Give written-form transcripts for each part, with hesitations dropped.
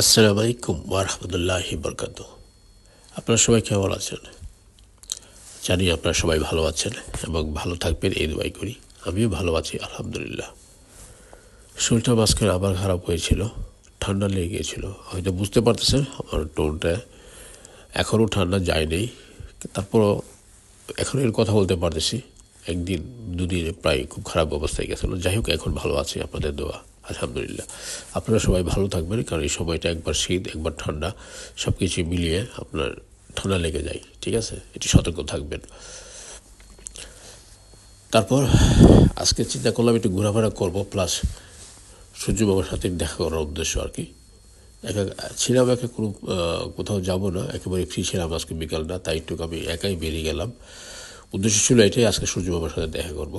আসসালামু আলাইকুম ওয়া রাহমাতুল্লাহি ওয়া বারাকাতুহু। আপনারা সবাই কেমন আছেন? জানি আপনারা সবাই ভালো আছেন এবং ভালো থাকবেন এই দোয়াই করি। আমিও ভালো আছি আলহামদুলিল্লাহ। শরীরটা মাঝখানে আবার খারাপ হয়েছিল, ঠান্ডা লেগে গিয়েছিল। হয়তো বুঝতে পারতেছেন আমার টোনটা, এখনও ঠান্ডা যায়নি, তারপরও এখন এর কথা বলতে পারতেছি। একদিন দুদিনে প্রায় খুব খারাপ অবস্থায় গেছিলো। যাই হোক, এখন ভালো আছি আপনাদের দোয়া আলহামদুলিল্লাহ। আপনারা সবাই ভালো থাকবেন, কারণ এই সময়টা একবার শীত একবার ঠান্ডা, সব কিছু মিলিয়ে আপনার ঠান্ডা লেগে যায়। ঠিক আছে, এটি সতর্ক থাকবেন। তারপর আজকে চিন্তা করলাম একটু ঘোরাফেরা করবো, প্লাস সূর্য বাবার সাথে দেখা করার উদ্দেশ্য আর কি। একা ছিলাম, কোনো কোথাও যাব না, একেবারে ফ্রি ছিলাম আজকে বিকালটা, তাই একটু আমি একাই বেরিয়ে গেলাম। উদ্দেশ্য ছিল এটাই, আজকে সূর্য বাবার সাথে দেখা করব।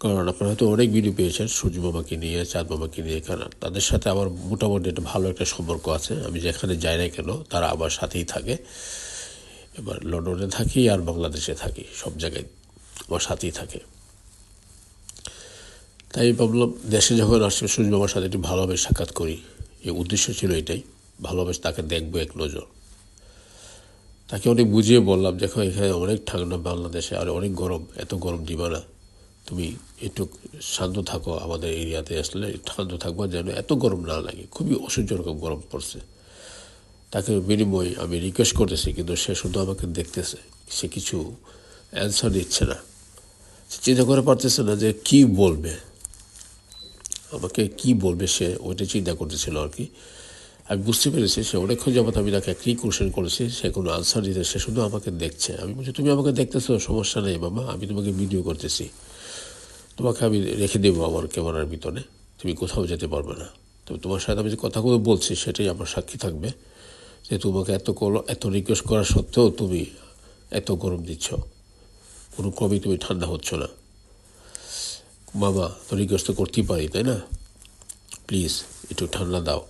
কারণ আপনারা হয়তো অনেক ভিডিও পেয়েছেন সূর্য মামাকে নিয়ে, চাঁদ মামাকে নিয়ে, কারণ তাদের সাথে আমার মোটামুটি একটা ভালো একটা সম্পর্ক আছে। আমি যেখানে যাই না কেন তারা আমার সাথেই থাকে। এবার লন্ডনে থাকি আর বাংলাদেশে থাকি, সব জায়গায় আমার সাথেই থাকে। তাই ভাবলাম দেশে যখন আসছে সূর্য মামার সাথে একটু ভালোভাবে সাক্ষাৎ করি। এই উদ্দেশ্য ছিল এটাই, ভালোভাবে তাকে দেখবো এক নজর। তাকে অনেক বুঝিয়ে বললাম, দেখো এখানে অনেক ঠান্ডা বাংলাদেশে, আর অনেক গরম, এত গরম দিবা না, তুমি একটু শান্ত থাকো, আমাদের এরিয়াতে আসলে শান্ত থাকবো যেন এত গরম না লাগে, খুবই অসহ্য রকম গরম পড়ছে। তাকে বিনিময়ে আমি রিকোয়েস্ট করতেছি, কিন্তু সে শুধু আমাকে দেখতেছে, সে কিছু অ্যান্সার দিচ্ছে না। সে চিন্তা করে পারতেছে না যে কি বলবে, আমাকে কি বলবে, সে ওইটা চিন্তা করতেছিল আর কি। আমি বুঝতে পেরেছি সে অনেকক্ষণ যাবত আমি তাকে একই কোশ্চেন করেছি, সে কোনো আনসার দিতে, সে শুধু আমাকে দেখছে। আমি বলছি, তুমি আমাকে দেখতেছো, সমস্যা নেই বাবা, আমি তোমাকে ভিডিও করতেছি, তোমাকে আমি রেখে দেবো আমার ক্যামেরার ভিতরে, তুমি কোথাও যেতে পারবে না। তবে তোমার সাথে আমি যে কথাগুলো বলছি সেটাই আমার সাক্ষী থাকবে, যে তোমাকে এত রিকোয়েস্ট করা সত্ত্বেও তুমি এত গরম দিচ্ছ, কোনো ক্রমেই তুমি ঠান্ডা হচ্ছ না। বাবা, তো রিকোয়েস্ট তো করতেই পারি, তাই না? প্লিজ একটু ঠান্ডা দাও।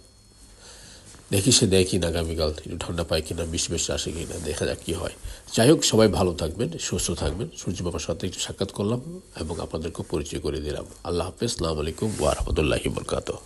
দেখি সে দেয় কিনা, আগামীকাল একটু ঠান্ডা পায় কিনা, বেশি বেশি আসে কিনা, দেখা যাক কী হয়। যাই হোক, সবাই ভালো থাকবেন, সুস্থ থাকবেন। সূর্য বাবার সাথে একটু সাক্ষাৎ করলাম এবং আপনাদেরকে পরিচয় করে দিলাম। আল্লাহ হাফেজ, আসসালামু আলাইকুম ওয়া রাহমাতুল্লাহি ওয়া বারাকাতুহু।